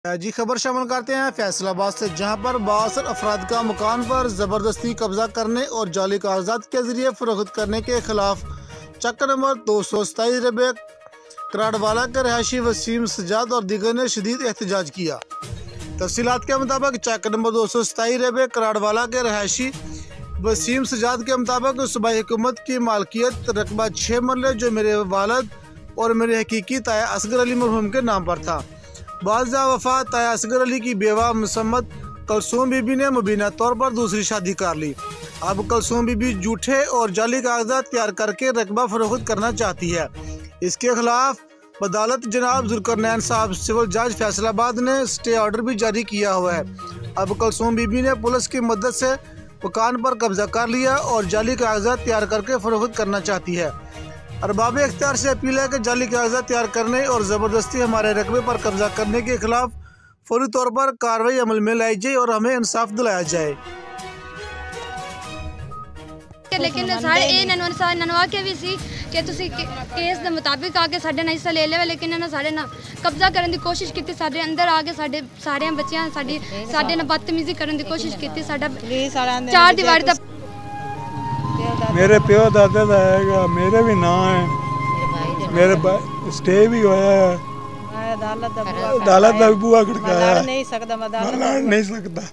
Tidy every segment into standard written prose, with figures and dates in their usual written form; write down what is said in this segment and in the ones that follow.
जी खबर शामिल करते हैं फैसलाबाद से, जहां पर बासर अफराद का मकान पर ज़बरदस्ती कब्जा करने और जाली कागजात के जरिए फरोख्त करने के खिलाफ चक्कर नंबर 227 रबे कराड़वाला के रहायशी वसीम सजाद और दीगर ने शदीद एहतजाज किया। तफसीलात के मुताबिक चक्कर नंबर 227 रबे कराड़वाला के रहायशी वसीम सजाद के मुताबिक सूबाई हुकूमत की मालकियत रकबा 6 मरले जो मेरे वालिद और मेरे हकीकी ताया असगर अली मरहूम के नाम पर था। बाज़ा वफात ताया असगर अली की बेवा मुसम्मत कलसूम बीबी ने मुबीना तौर पर दूसरी शादी कर ली। अब कलसूम बीबी झूठे और जाली कागजात तैयार करके रकबा फरोख्त करना चाहती है। इसके खिलाफ अदालत जनाब जुल्करनैन साहब सिविल जज फैसलाबाद ने स्टे ऑर्डर भी जारी किया हुआ है। अब कलसूम बीबी ने पुलिस की मदद से मकान पर कब्जा कर लिया और जाली कागजात तैयार करके फरोख्त करना चाहती है। अरबाब इख्तियार से अपील है कि जाली कागजात तैयार करने और ज़बरदस्ती हमारे रकबे पर कब्जा करने के खिलाफ फौरी तौर पर कार्रवाई अमल में लाई जाए और हमें इंसाफ दिलाया जाए। लेकिन सारे ये ननवा के भी सी कि तुसी केस के मुताबिक आके साडे ना हिस्सा ले लेवे, लेकिन इन्होंने साडे ना कब्जा करने की कोशिश की, साडे अंदर आके साडे सारे बच्चों साडे ना बदतमीजी करने की कोशिश की। साडा चार दीवार तक मेरे प्यो दादे का है, मेरे भी ना है, मेरे स्टे भी होया है। अदालत दा बूहा खड़काया नहीं सकता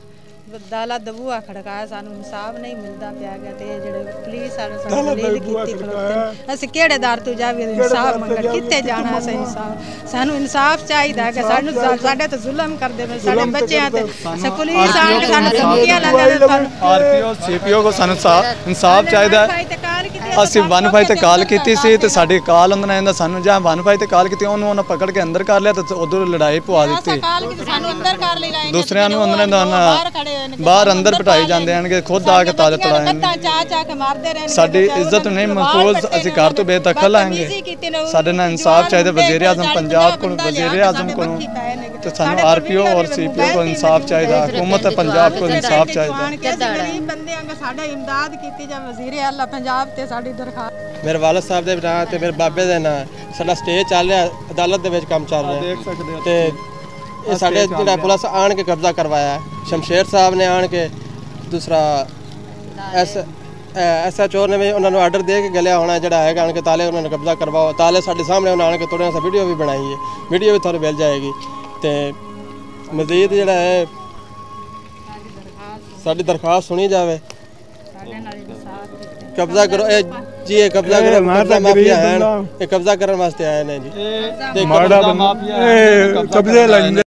अदालत दा बूहा खड़काया, सानू इंसाफ नहीं मिलता पिया गया ते जेड़े पुलिस वाले सानू लील कीती खड़ोते अस केड़े दर तू जावे इंसाफ मंगण किथे जाना। अस इंसाफ सानू इंसाफ चाहिदा कि सानू साडे ते जुल्म करदे ने साडे बच्चेयां ते पुलिस आन के सानू धमकियां लगा आरपीओ सीपीओ को सानू इंसाफ चाहिदा है। ਅਸੀਂ 1 ਤੇ ਕਾਲ ਕੀਤੀ ਸੀ ਤੇ ਸਾਡੀ ਕਾਲ ਉਹਨਾਂ ਨੇ ਸਾਨੂੰ ਜਾਂ 1 ਤੇ ਕਾਲ ਕੀਤੀ, ਉਹਨੂੰ ਉਹਨਾਂ ਪਕੜ ਕੇ ਅੰਦਰ ਕਰ ਲਿਆ ਤੇ ਉਧਰ ਲੜਾਈ ਪਵਾ ਦਿੱਤੀ। ਦੂਸਰਿਆਂ ਨੂੰ ਉਹਨਾਂ ਨੇ ਬਾਹਰ ਅੰਦਰ ਬਿਠਾਈ ਜਾਂਦੇ ਹਨ ਕਿ ਖੁਦ ਆ ਕੇ ਤਾਲੇ ਤੜਾਏ। ਸਾਡੀ ਇੱਜ਼ਤ ਨਹੀਂ ਮਹਿਫੂਜ਼, ਅਸੀਂ ਘਰ ਤੋਂ ਬੇਦਖਲ ਆਂਗੇ। ਸਾਡੇ ਨਾਲ ਇਨਸਾਫ ਚਾਹੀਦਾ ਵਜ਼ੀਰ ਆਜ਼ਮ ਪੰਜਾਬ ਕੋਲ, ਵਜ਼ੀਰ ਆਜ਼ਮ ਕੋਲੋਂ ਤੇ ਸਾਨੂੰ ਆਰਪੀਓ ਔਰ ਸੀਪੀਓ ਕੋਲ ਇਨਸਾਫ ਚਾਹੀਦਾ, ਹੁਕੂਮਤ ਪੰਜਾਬ ਕੋਲ ਇਨਸਾਫ ਚਾਹੀਦਾ। ਗਰੀਬ ਬੰਦੇ ਆਂਗੇ ਸਾਡੇ ਇਮਦਾਦ ਕੀਤੀ ਜਾ ਵਜ਼ੀਰ ਆਲਾ ਪੰਜਾਬ ਤੇ ਸਾਡੀ ਦਰਖਾਸਤ। ਮੇਰੇ ਵਾਲਿਦ ਸਾਹਿਬ ਦੇ ਨਾਂ ਤੇ ਮੇਰੇ ਬਾਬੇ ਦੇ ਨਾਂ ਸਾਡਾ ਸਟੇ ਚੱਲ ਰਿਹਾ, ਅਦਾਲਤ ਦੇ ਵਿੱਚ ਕੰਮ ਚੱਲ ਰਿਹਾ ਤੇ ਇਹ ਸਾਡੇ ਜਿਹੜਾ ਪੁਲਿਸ ਆਣ ਕੇ ਕਬਜ਼ਾ ਕਰਵਾਇਆ, ਸ਼ਮਸ਼ੇਰ ਸਾਹਿਬ ਨੇ ਆਣ ਕੇ, ਦੂਸਰਾ SHO ਨੇ ਵੀ ਉਹਨਾਂ ਨੂੰ ਆਰਡਰ ਦੇ ਕੇ ਗਲਿਆ ਹੋਣਾ ਜਿਹੜਾ ਹੈਗਾ ਆਣ ਕੇ ਤਾਲੇ ਉਹਨਾਂ ਨੇ ਕਬਜ਼ਾ ਕਰਵਾਓ। ਤਾਲੇ ਸਾਡੇ ਸਾਹਮਣੇ ਉਹਨਾਂ ਆਣ ਕੇ ਤੋੜਿਆ, ਅਸੀਂ ਵੀਡੀਓ ਵੀ ਬਣਾਈ ਹੈ, ਵੀਡੀਓ ਵੀ ਤੁਹਾਨੂੰ ਮਿਲ ਜਾਏਗੀ। ਤੇ ਮਜ਼ੀਦ ਜਿਹੜਾ ਹੈ ਸਾਡੀ ਦਰਖਾਸਤ ਸੁਣੀ ਜਾਵੇ, ਕਬਜ਼ਾ ਕਰੋ ਜੀ, ਇਹ ਕਬਜ਼ਾ ਕਰੋ, ਕਬਜ਼ਾ ਮਾਫੀਆ ਹੈ, ਇਹ ਕਬਜ਼ਾ ਕਰਨ ਵਾਸਤੇ ਆਏ ਨੇ ਜੀ। ਮਾੜਾ ਮਾਫੀਆ ਕਬਜ਼ੇ ਲੈਂਦੇ।